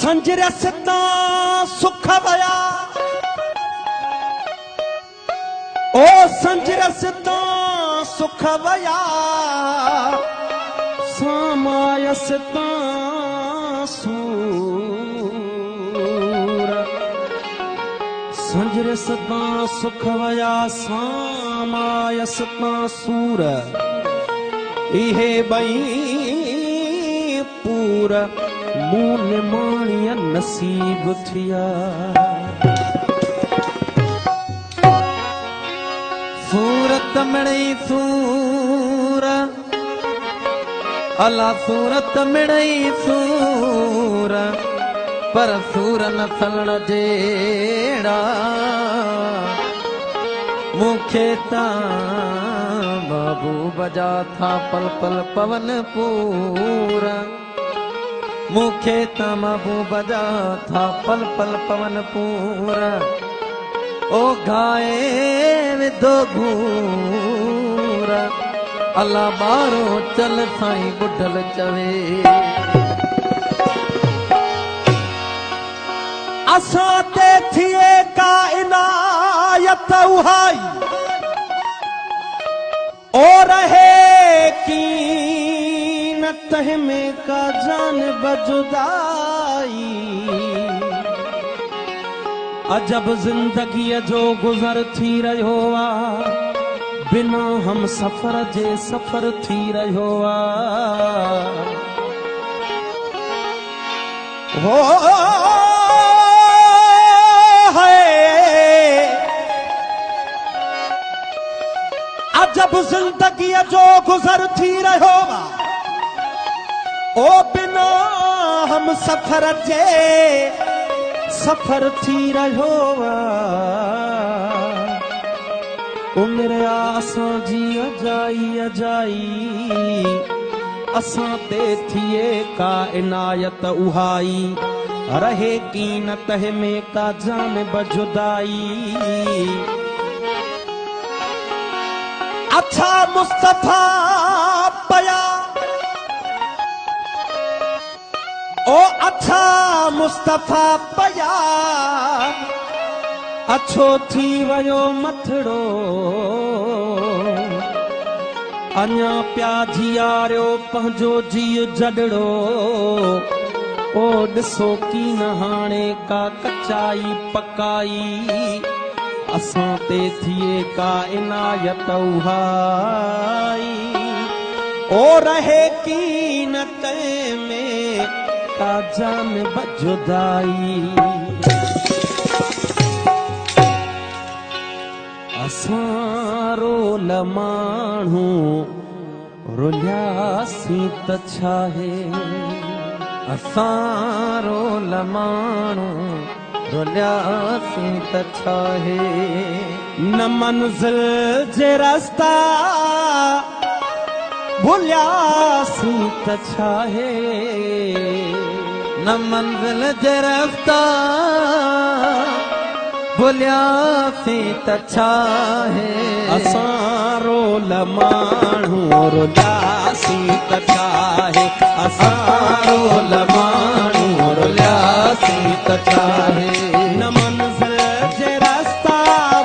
संजरस तां सुख वया ओ संजरस तां सुख वया सामायस तां सूर संजरस तां सुख वया सामायस तां सूर इहे बई पूर मून माणिया नसीब थिया सूरत मिड़ई सूर अला सूरत मिड़ई सूर पर सूर न सलण जेड़ा मूंखे तां बाबू बजा था पल पल पवन पूरा मूंखे तां बाबू बजा था पल पल पवन पूरा ओ गाए विदो घूरा अल्लाह बारो चल साईं बुढ़ल चवे असां ते थिए का इनायत उहाई ओ रहे कीनत में का जान बजुदाई अजब जिंदगी जो गुजर थी रहो आ बिना हम सफर जे सफर थी रहो आ हो जब जिंदगी जो गुजर थी रहो ओ बिना हम सफर जे सफर थी रहो उम्र आसां जी अजाई अजाई असां ते थिए का इनायत उहाई रहे कीनत में का जान बजुदाई अच्छा मुस्तफा पया ओ अच्छा मुस्तफा पया अच्छो थी वयो मथड़ो अञा प्या जियारियो पंहिंजो जीउ जॾड़ो ओ ॾिसो की न हाणे का कचाई पकाई असां ते थिए का इनायत उहाई ओ रहे कीनत में का जान बजुदाई असां रोल माण्हू रुलियासीं त छाहे असां रोल माण्हू रुलियासीं त छाहे न मंज़िल जे रस्ता भुलियासीं त छाहे न मंज़िल जे रस्ता भुलियासीं त छाहे असां रोल माण्हू रुलियासीं त छाहे असां रोल माण्हू रुलियासीं त छाहे न मंज़िल जे रस्ता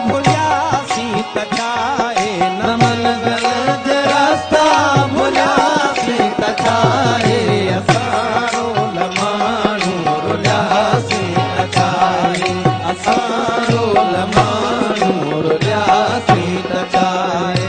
भुलियासीं त छाहे न मंज़िल जे रस्ता भुलियासीं त छाहे असां रोल माण्हू रुलियासीं त छाहे असां रोल माण्हू रुलियासीं त छाहे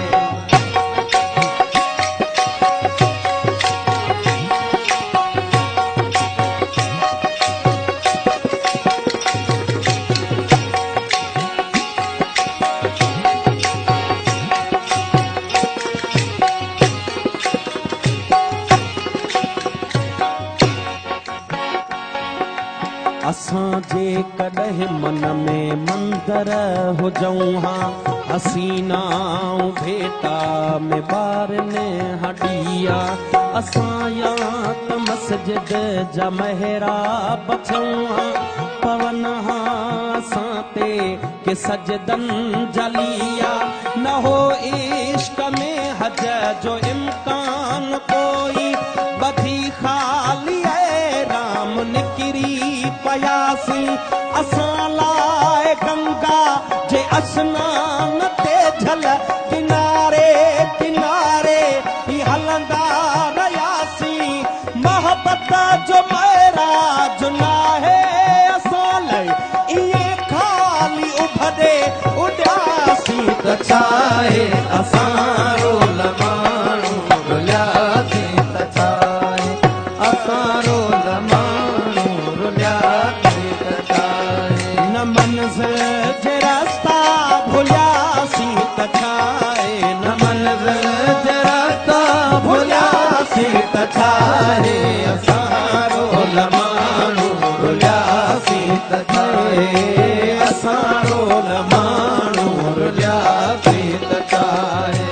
असां जे कॾहिं मन में मंदर हुजऊं हा हसीनाऊं भेटा में ॿार ने हॾिया असां या त मस्जिद जा महराब छऊं हा पवन हा असां ते के सजदन जलिया न हो इश्क में हज जो इम्कान कोई बधी खाली है राम निकिरी मोहब्बत जो महराज ना है असां लाइ इएं खाली उभरे उॾियासीं त छा आहे असां रोल माण्हू रुलियासीं त छा आहे असां रोल माण्हू रुलियासीं त छा आहे न मंज़िल जे रस्ता भुलियासीं त छा आहे न मंज़िल जे रस्ता भुलियासीं त छा आहे असां रोल माण्हू रुलियासीं त छा आहे असां रोल माण्हू रुलियासीं त छा आहे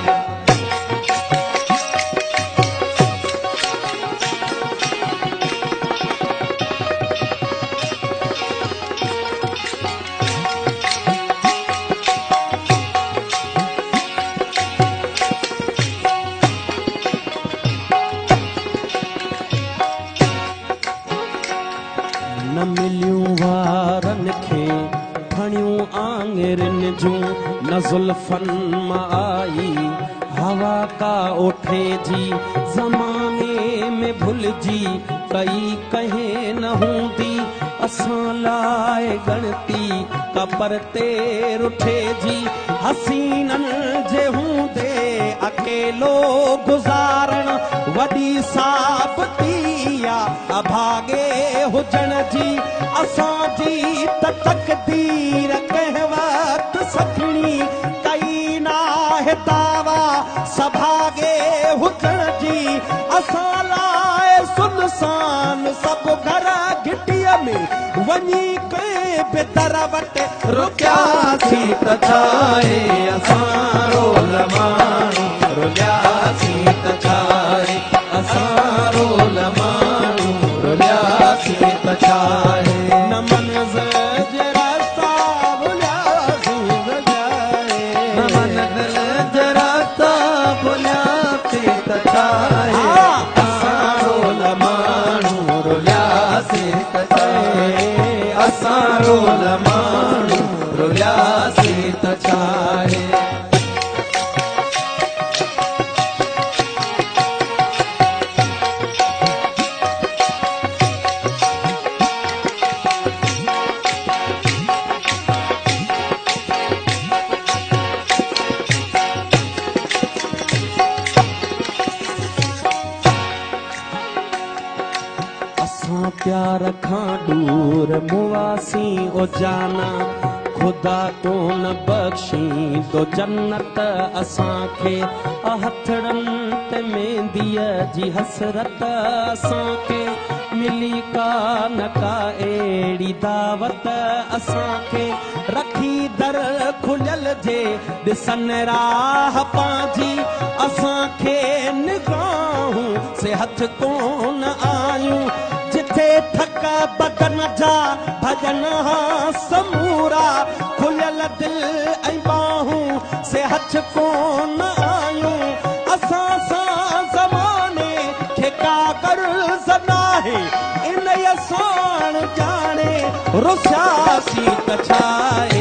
न मिलियूं वारनि खे खणियूं आङिरियुनि जूं न ज़ुल्फ़नि मां आई हवा का ओठे जी ज़माने में भुलिजी कई कंहिं न हूंदी असां लाइ गणती का परते रुठे जी हसीननि जे हूंदे अकेलो गुज़ारण वॾी साबती अभागे हुजण जी असांजी त तक़दीर कंहिं वक़्तु सखणी कई नाहे दावा सभागे हुजण जी असां लाइ सुनसान सभु घर घिटीअ में वञी कंहिं बि दर वटि रुकियासीं त छा आहे असां रोल माण्हू रुलियासीं त छा आहे असां रोल माण्हू रुलियासीं त छा आहे न मंज़िल जे रस्ता भुलियासीं त छा आहे न मंज़िल जे रस्ता भुलियासीं त छा आहे असां रोल माण्हू रुलियासीं त छा आहे असां रोल माण्हू रुलियासीं त छा आहे प्यार खां दूर मुआसी ओ जाना खुदा तो न बख्शी तो जन्नत असांखे हथड़नि ते मेंदीअ जी हसरत असांखे मिली का न का अहिड़ी दावत असांखे रखी दर खुलियल जे ॾिसनि राह पंहिंजी असांखे निगाहूं से हथ कोन आयूं जिथे ठक बदन जा भजन समूरा खुलियल दिल ऐं बाहूं से हथ कोन आयूं असां सां ज़माने खे का कर्ज़ नाहे इन साण जाने रुसियासीं त छा आहे